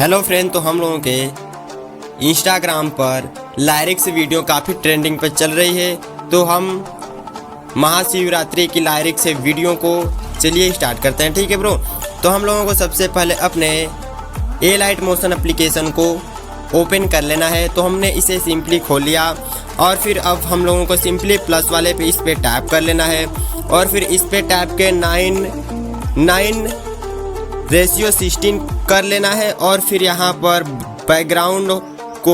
Hello friend, तो हम लोगों के इंस्टाग्राम पर लायरिक्स वीडियो काफ़ी ट्रेंडिंग पर चल रही है। तो हम महाशिवरात्रि की लायरिक्स वीडियो को चलिए स्टार्ट करते हैं। ठीक है ब्रो। तो हम लोगों को सबसे पहले अपने ए लाइट मोशन एप्लीकेशन को ओपन कर लेना है। तो हमने इसे सिंपली खोल लिया और फिर अब हम लोगों को सिंपली प्लस वाले पे इस पे टैप कर लेना है और फिर इस पे टैप के 9:16 कर लेना है और फिर यहाँ पर बैकग्राउंड को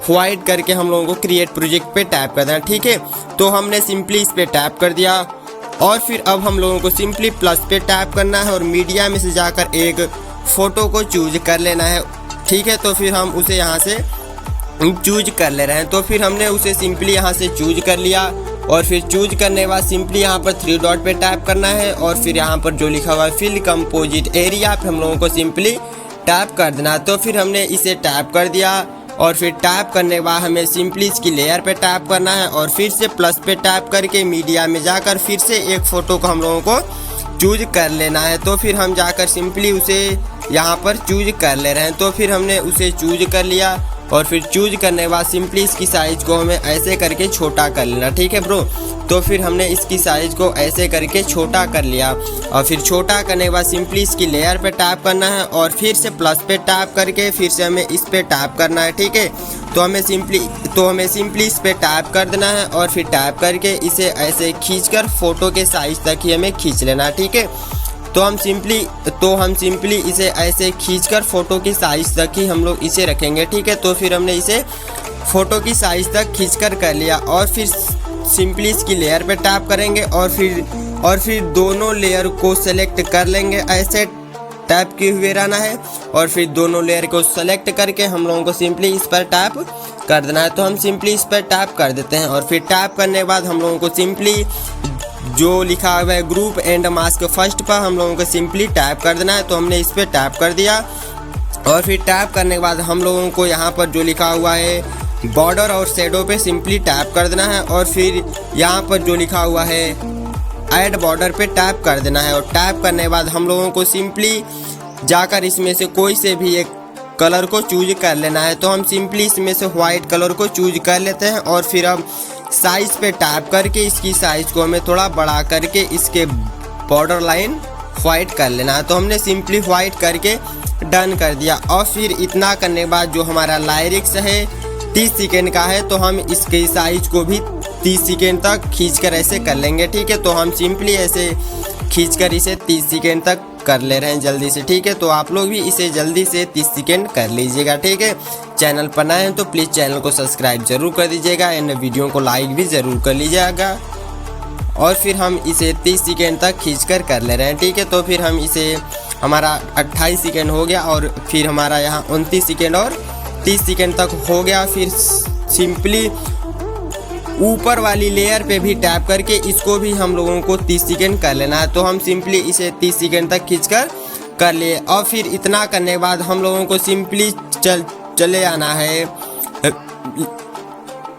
वाइट करके हम लोगों को क्रिएट प्रोजेक्ट पे टैप कर देना। ठीक है, तो हमने सिंपली इस पे टैप कर दिया और फिर अब हम लोगों को सिंपली प्लस पे टैप करना है और मीडिया में से जाकर एक फ़ोटो को चूज कर लेना है। ठीक है, तो फिर हम उसे यहाँ से चूज कर ले रहे हैं। तो फिर हमने उसे सिंपली यहाँ से चूज कर लिया और फिर चूज करने के बाद सिंपली यहाँ पर 3 डॉट पे टैप करना है और फिर यहाँ पर जो लिखा हुआ है फिल कंपोजिट एरिया पे हम लोगों को सिंपली टैप कर देना। तो फिर हमने इसे टैप कर दिया और फिर टैप करने के बाद हमें सिंपली इसकी लेयर पे टैप करना है और फिर से प्लस पे टैप करके मीडिया में जाकर फिर से एक फ़ोटो को हम लोगों को चूज कर लेना है। तो फिर हम जाकर सिंपली उसे यहाँ पर चूज कर ले रहे हैं। तो फिर हमने उसे चूज कर लिया और फिर चूज करने के बाद सिंपली इसकी साइज़ को हमें ऐसे करके छोटा कर लेना। ठीक है ब्रो। तो फिर हमने इसकी साइज़ को ऐसे करके छोटा कर लिया और फिर छोटा करने के बाद सिंपली इसकी लेयर पे टैप करना है और फिर से प्लस पे टैप करके फिर से हमें इस पे टैप करना है। ठीक है, तो हमें सिंपली इस पे टैप कर देना है और फिर टैप करके इसे ऐसे खींचकर फ़ोटो के साइज़ तक ही हमें खींच लेना है। ठीक है, तो हम सिंपली इसे ऐसे खींचकर फ़ोटो की साइज़ तक ही हम लोग इसे रखेंगे। ठीक है, तो फिर हमने इसे फ़ोटो की साइज़ तक खींचकर कर लिया और फिर सिंपली इसकी लेयर पे टैप करेंगे और फिर दोनों लेयर को सेलेक्ट कर लेंगे। ऐसे टैप किए हुए रहना है और फिर दोनों लेयर को सेलेक्ट करके हम लोगों को सिंपली इस पर टैप कर देना है। तो हम सिंपली इस पर टैप कर देते हैं और फिर टैप करने के बाद हम लोगों को सिंपली जो लिखा हुआ है ग्रुप एंड मास्क फर्स्ट पर हम लोगों को सिंपली टैप कर देना है। तो हमने इस पर टैप कर दिया और फिर टैप करने के बाद हम लोगों को यहाँ पर जो लिखा हुआ है बॉर्डर और शेडो पे सिंपली टैप कर देना है और फिर यहाँ पर जो लिखा हुआ है ऐड बॉर्डर पे टैप कर देना है और टैप करने के बाद हम लोगों को सिंपली जाकर इसमें से कोई से भी एक कलर को चूज कर लेना है। तो हम सिंपली इसमें से वाइट कलर को चूज कर लेते हैं और फिर अब साइज़ पे टैप करके इसकी साइज़ को हमें थोड़ा बड़ा करके इसके बॉर्डर लाइन वाइट कर लेना है। तो हमने सिंपली वाइट करके डन कर दिया और फिर इतना करने के बाद जो हमारा लायरिक्स है 30 सेकेंड का है तो हम इसके साइज़ को भी 30 सेकेंड तक खींचकर ऐसे कर लेंगे। ठीक है, तो हम सिंपली ऐसे खींचकर इसे 30 सेकेंड तक कर ले रहे हैं जल्दी से। ठीक है, तो आप लोग भी इसे जल्दी से 30 सेकेंड कर लीजिएगा। ठीक है, चैनल पर नए हैं तो प्लीज़ चैनल को सब्सक्राइब जरूर कर दीजिएगा एंड वीडियो को लाइक भी ज़रूर कर लीजिएगा और फिर हम इसे 30 सेकेंड तक खींचकर कर ले रहे हैं। ठीक है, तो फिर हम इसे हमारा 28 सेकेंड हो गया और फिर हमारा यहाँ 29 सेकेंड और 30 सेकेंड तक हो गया। फिर सिंपली ऊपर वाली लेयर पे भी टैप करके इसको भी हम लोगों को 30 सेकेंड कर लेना है। तो हम सिंपली इसे 30 सेकेंड तक खींचकर कर लिए और फिर इतना करने के बाद हम लोगों को सिंपली चले आना है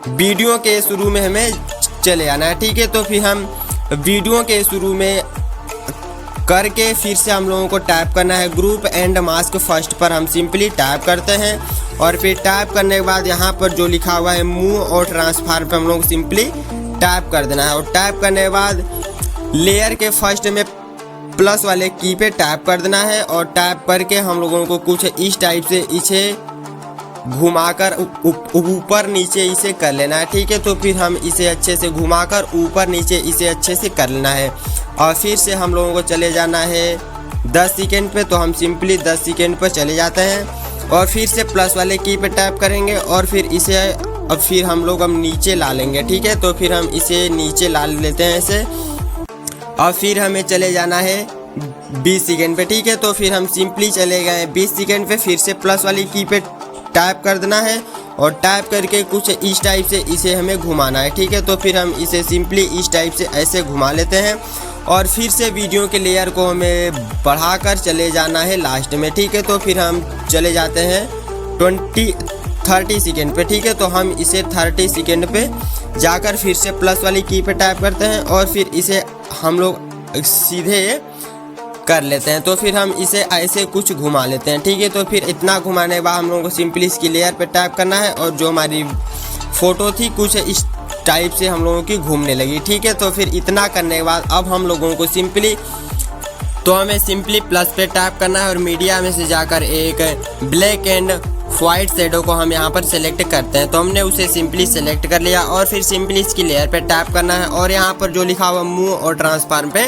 वीडियो के शुरू में हमें चले आना है। ठीक है, तो फिर हम वीडियो के शुरू में करके फिर से हम लोगों को टैप करना है ग्रुप एंड मास्क फर्स्ट पर हम सिंपली टैप करते हैं और फिर टैप करने के बाद यहाँ पर जो लिखा हुआ है मूव और ट्रांसफार पे हम लोग सिंपली टैप कर देना है और टैप करने के बाद लेयर के फर्स्ट में प्लस वाले की पे टैप कर देना है और टैप करके हम लोगों को कुछ इस टाइप से इसे घुमाकर ऊपर नीचे इसे कर लेना है। ठीक है, तो फिर हम इसे अच्छे से घुमाकर ऊपर नीचे इसे अच्छे से कर लेना है और फिर से हम लोगों को चले जाना है 10 सेकेंड पे। तो हम सिंपली 10 सेकेंड पर चले जाते हैं और फिर से प्लस वाले की पे टैप करेंगे और फिर इसे अब फिर हम लोग नीचे ला लेंगे। ठीक है, तो फिर हम इसे नीचे ला लेते हैं ऐसे और फिर हमें चले जाना है 20 सेकेंड पे। ठीक है, तो फिर हम सिंपली चले गए 20 सेकेंड पे। फिर से प्लस वाली की पे टैप कर देना है और टैप करके कुछ इस टाइप से इसे हमें घुमाना है। ठीक है, तो फिर हम इसे सिंपली इस टाइप से ऐसे घुमा लेते हैं और फिर से वीडियो के लेयर को हमें बढ़ाकर चले जाना है लास्ट में। ठीक है, तो फिर हम चले जाते हैं 30 सेकेंड पे। ठीक है, तो हम इसे 30 सेकेंड पे जाकर फिर से प्लस वाली की पे टैप करते हैं और फिर इसे हम लोग सीधे कर लेते हैं। तो फिर हम इसे ऐसे कुछ घुमा लेते हैं, ठीक है। तो फिर इतना घुमाने के बाद हम लोगों को सिंपली इसकी लेयर पे टैप करना है और जो हमारी फ़ोटो थी कुछ इस टाइप से हम लोगों की घूमने लगी, ठीक है। तो फिर इतना करने के बाद अब हम लोगों को हमें सिंपली प्लस पे टैप करना है और मीडिया में से जाकर एक ब्लैक एंड वाइट शेडो को हम यहाँ पर सेलेक्ट करते हैं। तो हमने उसे सिंपली सेलेक्ट कर लिया और फिर सिंपली इसकी लेयर पे टैप करना है और यहाँ पर जो लिखा हुआ मूव और ट्रांसफॉर्म पे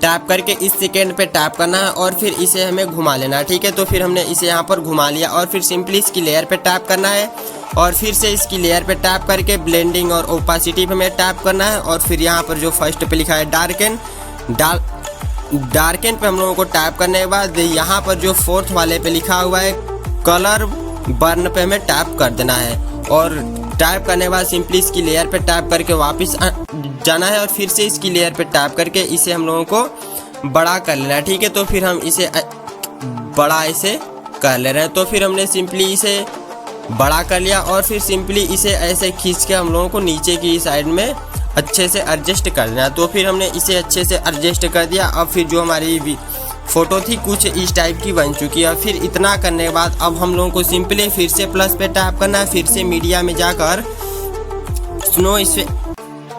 टैप करके इस सेकेंड पे टैप करना है और फिर इसे हमें घुमा लेना है, ठीक है। तो फिर हमने इसे यहाँ पर घुमा लिया और फिर सिंपली इसकी लेयर पे टैप करना है और फिर से इसकी लेयर पे टैप करके ब्लेंडिंग और ओपासिटी पे हमें टैप करना है और फिर यहाँ पर जो फर्स्ट पे लिखा है डार्कन पे हम लोगों को टैप करने के बाद यहाँ पर जो फोर्थ वाले पे लिखा हुआ है कलर बर्न पे हमें टैप कर देना है और टैप करने के बाद सिंपली इसकी लेयर पे टैप करके वापस जाना है और फिर से इसकी लेयर पे टैप करके इसे हम लोगों को बड़ा कर लेना है, ठीक है। तो फिर हम इसे बड़ा ऐसे कर ले रहे हैं। तो फिर हमने सिंपली इसे बड़ा कर लिया और फिर सिंपली इसे ऐसे खींच के हम लोगों को नीचे की साइड में अच्छे से एडजस्ट कर देना। तो फिर हमने इसे अच्छे से एडजस्ट कर दिया। अब फिर जो हमारी फ़ोटो थी कुछ इस टाइप की बन चुकी है। फिर इतना करने के बाद अब हम लोगों को सिंपली फिर से प्लस पे टैप करना है, फिर से मीडिया में जाकर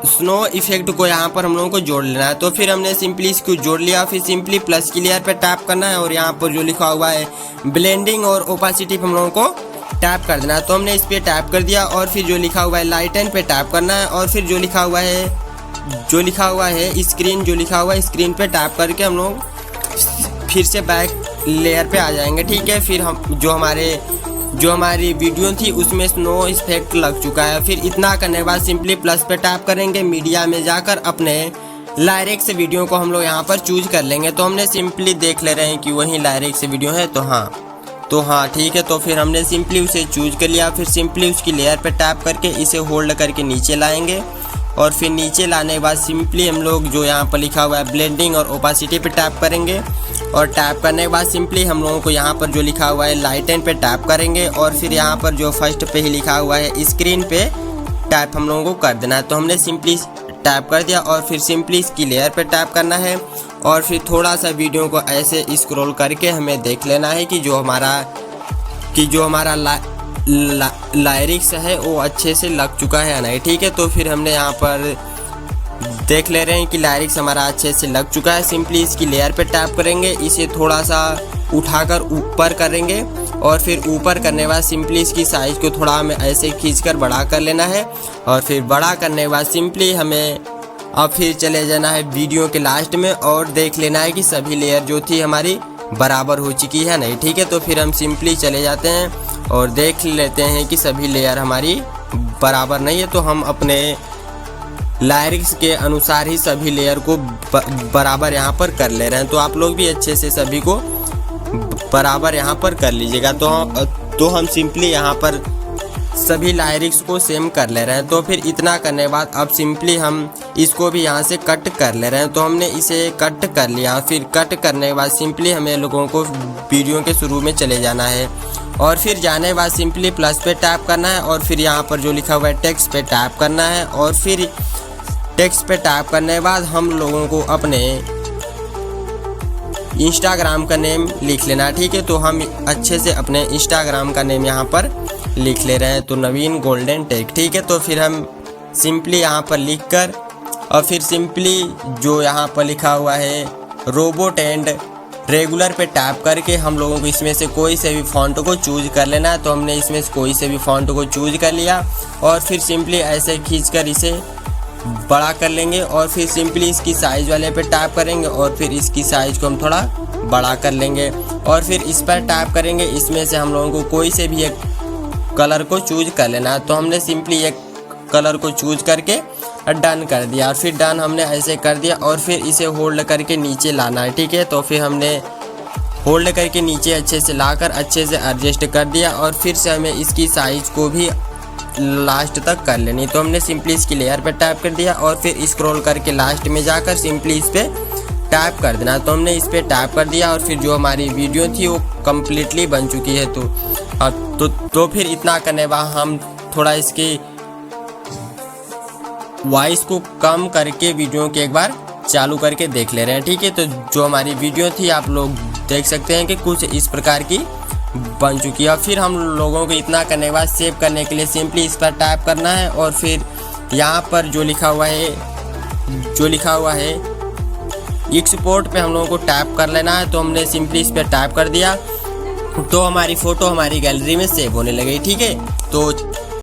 स्नो इफेक्ट को यहाँ पर हम लोगों को जोड़ लेना है। तो फिर हमने सिंपली इसको जोड़ लिया, फिर सिंपली प्लस की लेयर पे टैप करना है और यहाँ पर जो लिखा हुआ है ब्लेंडिंग और ओपासिटी पे हम लोगों को टैप कर देना है। तो हमने इस पर टैप कर दिया और फिर जो लिखा हुआ है लाइटन पे टैप करना है और फिर जो लिखा हुआ है स्क्रीन पे टैप करके हम लोग फिर से बैक लेयर पे आ जाएंगे, ठीक है। फिर हम जो हमारी वीडियो थी उसमें स्नो इफेक्ट लग चुका है। फिर इतना करने के बाद सिंपली प्लस पे टैप करेंगे, मीडिया में जाकर अपने लायरिक्स वीडियो को हम लोग यहाँ पर चूज कर लेंगे। तो हमने सिंपली देख ले रहे हैं कि वही लायरिक्स वीडियो है, तो हाँ ठीक है। तो फिर हमने सिंपली उसे चूज कर लिया। फिर सिंपली उसकी लेयर पे टैप करके इसे होल्ड करके नीचे लाएंगे और फिर नीचे लाने के बाद सिंपली हम लोग जो यहाँ पर लिखा हुआ है ब्लेंडिंग और ओपासिटी पे टैप करेंगे और टैप करने के बाद सिंपली हम लोगों को यहाँ पर जो लिखा हुआ है लाइटन पे टैप करेंगे और फिर यहाँ पर जो फर्स्ट पे ही लिखा हुआ है स्क्रीन पे टैप हम लोगों को कर देना है। तो हमने सिंपली टैप कर दिया और फिर सिंपली इसकी लेयर पे टैप करना है और फिर थोड़ा सा वीडियो को ऐसे स्क्रॉल करके हमें देख लेना है कि जो हमारा लायरिक्स है वो अच्छे से लग चुका है या नहीं, ठीक है। तो फिर हमने यहाँ पर देख ले रहे हैं कि लायरिक्स हमारा अच्छे से लग चुका है। सिंपली इसकी लेयर पे टैप करेंगे, इसे थोड़ा सा उठाकर ऊपर करेंगे और फिर ऊपर करने के बाद सिंपली इसकी साइज़ को थोड़ा हमें ऐसे खींचकर बड़ा कर लेना है और फिर बड़ा करने के बाद सिंपली हमें अब फिर चले जाना है वीडियो के लास्ट में और देख लेना है कि सभी लेयर जो थी हमारी बराबर हो चुकी है नहीं, ठीक है। तो फिर हम सिंपली चले जाते हैं और देख लेते हैं कि सभी लेयर हमारी बराबर नहीं है। तो हम अपने लायरिक्स के अनुसार ही सभी लेयर को बराबर यहाँ पर कर ले रहे हैं। तो आप लोग भी अच्छे से सभी को बराबर यहाँ पर कर लीजिएगा। तो हम सिंपली यहाँ पर सभी लायरिक्स को सेम कर ले रहे हैं। तो फिर इतना करने के बाद अब सिंपली हम इसको भी यहाँ से कट कर ले रहे हैं। तो हमने इसे कट कर लिया। फिर कट करने के बाद सिंपली हमें लोगों को वीडियो के शुरू में चले जाना है और फिर जाने के बाद सिंपली प्लस पे टैप करना है और फिर यहाँ पर जो लिखा हुआ है टेक्स्ट पे टैप करना है और फिर टेक्स्ट पे टैप करने के बाद हम लोगों को अपने इंस्टाग्राम का नेम लिख लेना है, ठीक है। तो हम अच्छे से अपने इंस्टाग्राम का नेम यहाँ पर लिख ले रहे हैं, तो नवीन गोल्डन टेक, ठीक है। तो फिर हम सिंपली यहाँ पर लिख कर और फिर सिंपली जो यहाँ पर लिखा हुआ है रोबोट एंड रेगुलर पे टैप करके हम लोगों को इसमें से कोई से भी फॉन्ट को चूज कर लेना है। तो हमने इसमें से कोई से भी फॉन्ट को चूज कर लिया और फिर सिंपली ऐसे खींचकर इसे बड़ा कर लेंगे और फिर सिंपली इसकी साइज़ वाले पे टैप करेंगे और फिर इसकी साइज़ को हम थोड़ा बड़ा कर लेंगे और फिर इस पर टैप करेंगे। इसमें से हम लोगों को कोई से भी एक कलर को चूज कर लेना है। तो हमने सिंपली एक कलर को चूज करके डन कर दिया और फिर डन हमने ऐसे कर दिया और फिर इसे होल्ड करके नीचे लाना है, ठीक है। तो फिर हमने होल्ड करके नीचे अच्छे से लाकर अच्छे से एडजस्ट कर दिया और फिर से हमें इसकी साइज़ को भी लास्ट तक कर लेनी। तो हमने सिंपली इसकी लेयर पे टैप कर दिया और फिर स्क्रॉल करके लास्ट में जाकर सिंपली इस पर टैप कर देना। तो हमने इस पर टैप कर दिया और फिर जो हमारी वीडियो थी वो कम्प्लीटली बन चुकी है। तो फिर इतना करने के बाद हम थोड़ा इसकी वॉइस को कम करके वीडियो के एक बार चालू करके देख ले रहे हैं। ठीक है, तो जो हमारी वीडियो थी आप लोग देख सकते हैं कि कुछ इस प्रकार की बन चुकी है। और फिर हम लोगों को इतना करने के बाद सेव करने के लिए सिंपली इस पर टैप करना है और फिर यहाँ पर जो लिखा हुआ है एक्सपोर्ट पे हम लोगों को टैप कर लेना है। तो हमने सिंपली इस पर टैप कर दिया तो हमारी फ़ोटो हमारी गैलरी में सेव होने लगी। ठीक है, तो